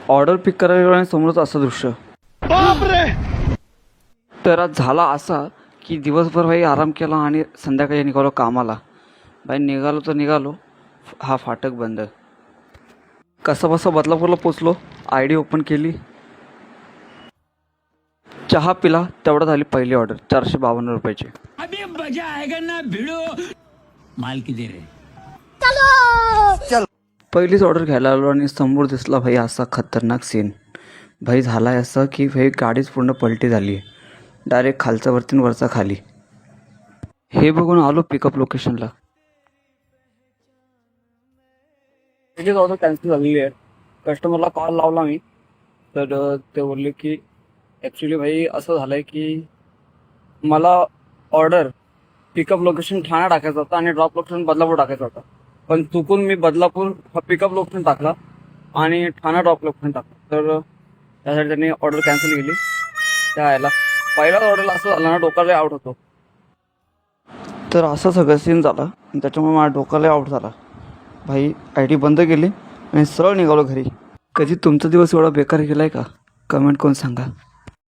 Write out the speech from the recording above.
Order पिक करायला गेलो आणि समोरच असं दृश्य. तर आज झाला असा की दिवसभर भाई आराम केला आणि संध्याकाळी निघालो कामाला. भाई निघालो तर निघालो, हा फाटक बंद. कसं बसा बदलापूरला पोचलो, आय डी ओपन केली, चहा पिला. तेवढा झाली पहिली ऑर्डर 452 रुपयाची. अभी मजा आएगा ना भिड़ो माल की दे रे. पहिलीच ऑर्डर घ्यायला आलो आणि समोर दिसला भाई असा खतरनाक सीन. भाई झाला आहे असं की भाई गाडीच पूर्ण पलटी झाली आहे, डायरेक्ट खालचा वरती आणि वरचा खाली. हे बघून आलो पिकअप लोकेशनला. त्याची ऑर्डर कॅन्सल झालेली आहे. कस्टमरला कॉल लावला मी, तर ते बोलले की ॲक्च्युली भाई असं झालं आहे की मला ऑर्डर पिकअप लोकेशन ठाणा टाकायचा होता आणि ड्रॉप लोकेशन बदलापूर टाकायचा होता, पण चुकून मी बदलापूर हा पिकअप लोकेशन टाकला आणि ठाणा ड्रॉप लोकेशन टाकला. तर त्यासाठी त्यांनी ऑर्डर कॅन्सल केली. त्या यायला पहिलाच ऑर्डरला असं झालं ना, डोकाला आउट होतो. तर असं सगळं सीन झालं आणि त्याच्यामुळे माझ्या डोकाला आउट झाला. भाई आय डी बंद केली आणि सरळ निघालो घरी. कधी तुमचा दिवस एवढा बेकार गेला आहे का? कमेंट करून सांगा.